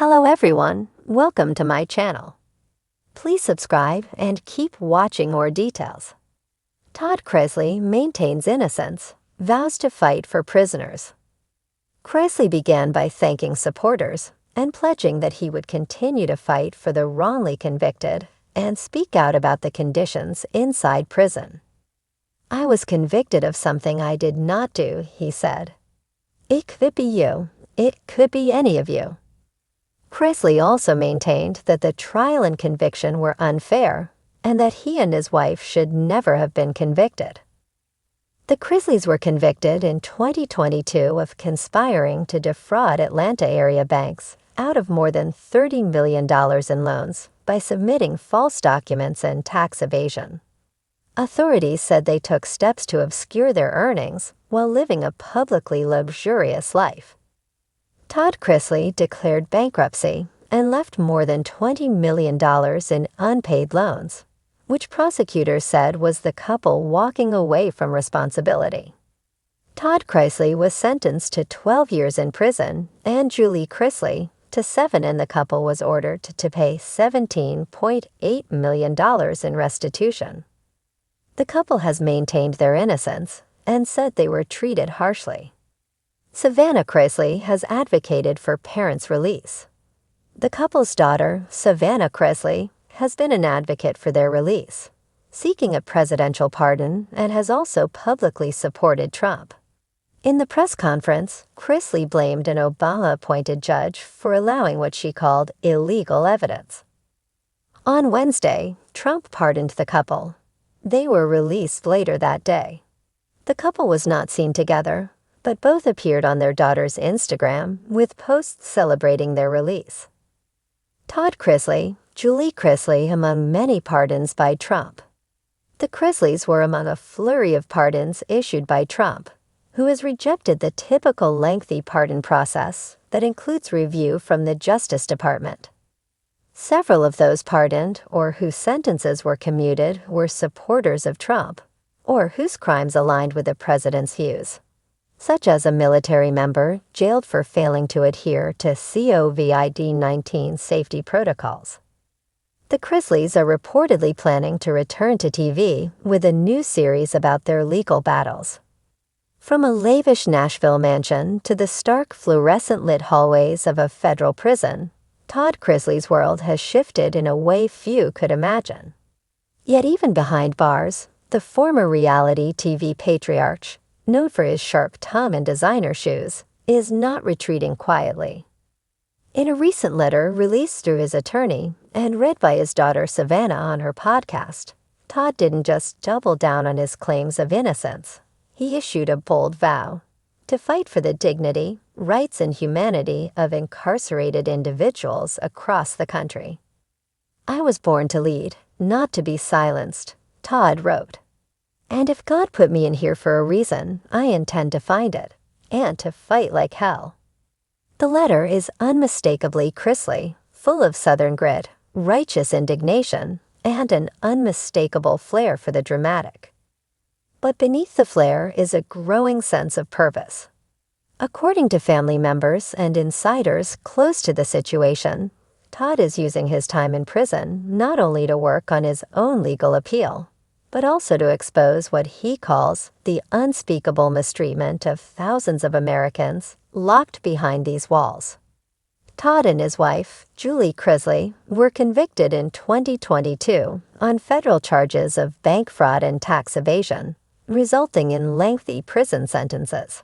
Hello everyone, welcome to my channel. Please subscribe and keep watching more details. Todd Chrisley maintains innocence, vows to fight for prisoners. Chrisley began by thanking supporters and pledging that he would continue to fight for the wrongly convicted and speak out about the conditions inside prison. "I was convicted of something I did not do," he said. "It could be you. It could be any of you." Chrisley also maintained that the trial and conviction were unfair and that he and his wife should never have been convicted. The Chrisleys were convicted in 2022 of conspiring to defraud Atlanta area banks out of more than $30 million in loans by submitting false documents and tax evasion. Authorities said they took steps to obscure their earnings while living a publicly luxurious life. Todd Chrisley declared bankruptcy and left more than $20 million in unpaid loans, which prosecutors said was the couple walking away from responsibility. Todd Chrisley was sentenced to 12 years in prison and Julie Chrisley to 7, and the couple was ordered to pay $17.8 million in restitution. The couple has maintained their innocence and said they were treated harshly. Savannah Chrisley has advocated for parents' release. The couple's daughter, Savannah Chrisley, has been an advocate for their release, seeking a presidential pardon, and has also publicly supported Trump. In the press conference, Chrisley blamed an Obama-appointed judge for allowing what she called illegal evidence. On Wednesday, Trump pardoned the couple. They were released later that day. The couple was not seen together, but both appeared on their daughter's Instagram with posts celebrating their release. Todd Chrisley, Julie Chrisley among many pardons by Trump. The Chrisleys were among a flurry of pardons issued by Trump, who has rejected the typical lengthy pardon process that includes review from the Justice Department. Several of those pardoned or whose sentences were commuted were supporters of Trump or whose crimes aligned with the president's views, such as a military member jailed for failing to adhere to COVID-19 safety protocols. The Chrisleys are reportedly planning to return to TV with a new series about their legal battles. From a lavish Nashville mansion to the stark fluorescent-lit hallways of a federal prison, Todd Chrisley's world has shifted in a way few could imagine. Yet even behind bars, the former reality TV patriarch, known for his sharp tongue and designer shoes, is not retreating quietly. In a recent letter released through his attorney and read by his daughter Savannah on her podcast, Todd didn't just double down on his claims of innocence. He issued a bold vow to fight for the dignity, rights, and humanity of incarcerated individuals across the country. "I was born to lead, not to be silenced," Todd wrote. "And if God put me in here for a reason, I intend to find it, and to fight like hell." The letter is unmistakably Chrisley, full of Southern grit, righteous indignation, and an unmistakable flair for the dramatic. But beneath the flair is a growing sense of purpose. According to family members and insiders close to the situation, Todd is using his time in prison not only to work on his own legal appeal, but also to expose what he calls the unspeakable mistreatment of thousands of Americans locked behind these walls. Todd and his wife, Julie Chrisley, were convicted in 2022 on federal charges of bank fraud and tax evasion, resulting in lengthy prison sentences.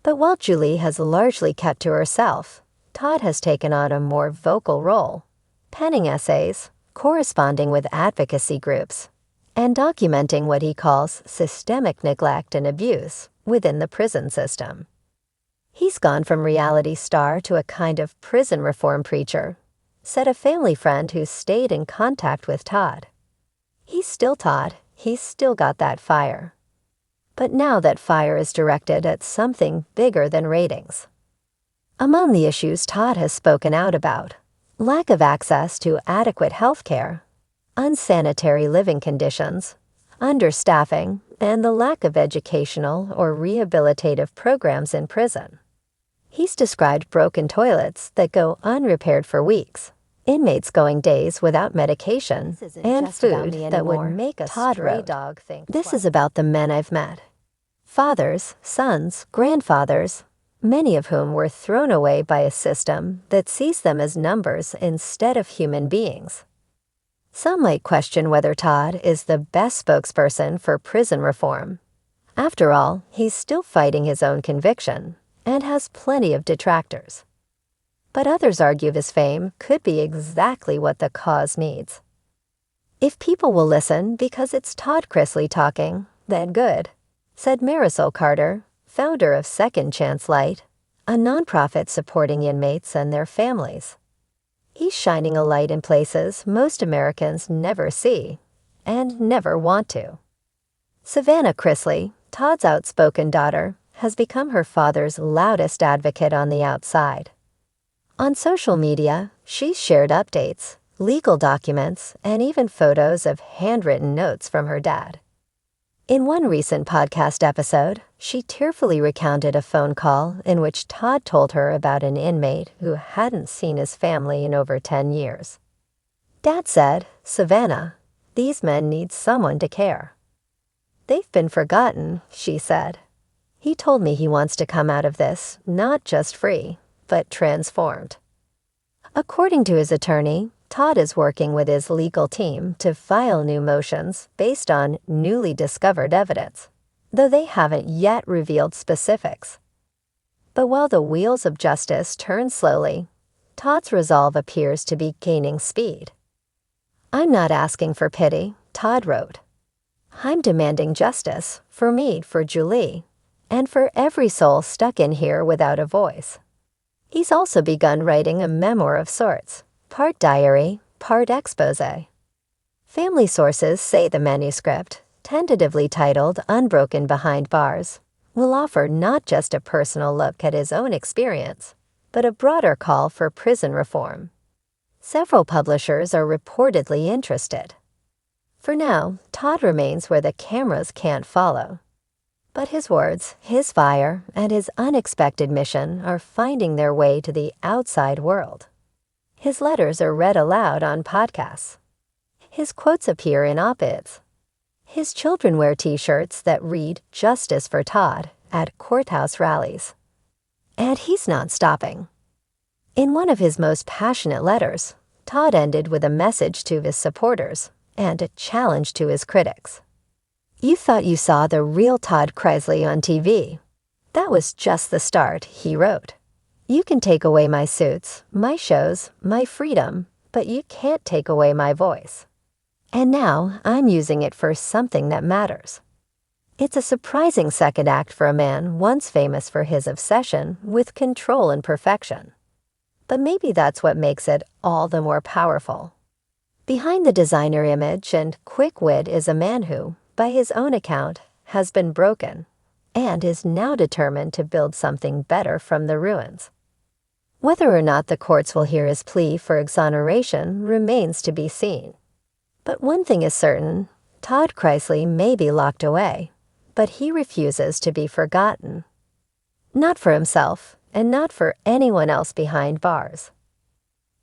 But while Julie has largely kept to herself, Todd has taken on a more vocal role, penning essays, corresponding with advocacy groups, and documenting what he calls systemic neglect and abuse within the prison system. "He's gone from reality star to a kind of prison reform preacher," said a family friend who stayed in contact with Todd. "He's still Todd, he's still got that fire. But now that fire is directed at something bigger than ratings." Among the issues Todd has spoken out about: lack of access to adequate health care, unsanitary living conditions, understaffing, and the lack of educational or rehabilitative programs in prison. He's described broken toilets that go unrepaired for weeks, inmates going days without medication, and food that would make a stray dog think twice. This is about the men I've met. Fathers, sons, grandfathers, many of whom were thrown away by a system that sees them as numbers instead of human beings. Some might question whether Todd is the best spokesperson for prison reform. After all, he's still fighting his own conviction and has plenty of detractors. But others argue his fame could be exactly what the cause needs. If people will listen because it's Todd Chrisley talking, then good, said Marisol Carter, founder of Second Chance Light, a nonprofit supporting inmates and their families. He's shining a light in places most Americans never see and never want to. Savannah Chrisley, Todd's outspoken daughter, has become her father's loudest advocate on the outside. On social media, she's shared updates, legal documents, and even photos of handwritten notes from her dad. In one recent podcast episode, she tearfully recounted a phone call in which Todd told her about an inmate who hadn't seen his family in over 10 years. Dad said, "Savannah, these men need someone to care." "They've been forgotten," she said. "He told me he wants to come out of this not just free, but transformed." According to his attorney, Todd is working with his legal team to file new motions based on newly discovered evidence, though they haven't yet revealed specifics. But while the wheels of justice turn slowly, Todd's resolve appears to be gaining speed. "I'm not asking for pity," Todd wrote. "I'm demanding justice for me, for Julie, and for every soul stuck in here without a voice." He's also begun writing a memoir of sorts, part diary, part expose. Family sources say the manuscript, tentatively titled Unbroken Behind Bars, will offer not just a personal look at his own experience, but a broader call for prison reform. Several publishers are reportedly interested. For now, Todd remains where the cameras can't follow. But his words, his fire, and his unexpected mission are finding their way to the outside world. His letters are read aloud on podcasts. His quotes appear in op-eds. His children wear T-shirts that read "Justice for Todd" at courthouse rallies. And he's not stopping. In one of his most passionate letters, Todd ended with a message to his supporters and a challenge to his critics. "You thought you saw the real Todd Chrisley on TV. That was just the start," he wrote. "You can take away my suits, my shows, my freedom, but you can't take away my voice. And now I'm using it for something that matters." It's a surprising second act for a man once famous for his obsession with control and perfection. But maybe that's what makes it all the more powerful. Behind the designer image and quick wit is a man who, by his own account, has been broken and is now determined to build something better from the ruins. Whether or not the courts will hear his plea for exoneration remains to be seen. But one thing is certain, Todd Chrisley may be locked away, but he refuses to be forgotten. Not for himself, and not for anyone else behind bars.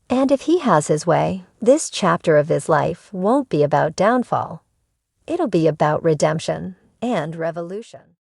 And if he has his way, this chapter of his life won't be about downfall. It'll be about redemption and revolution.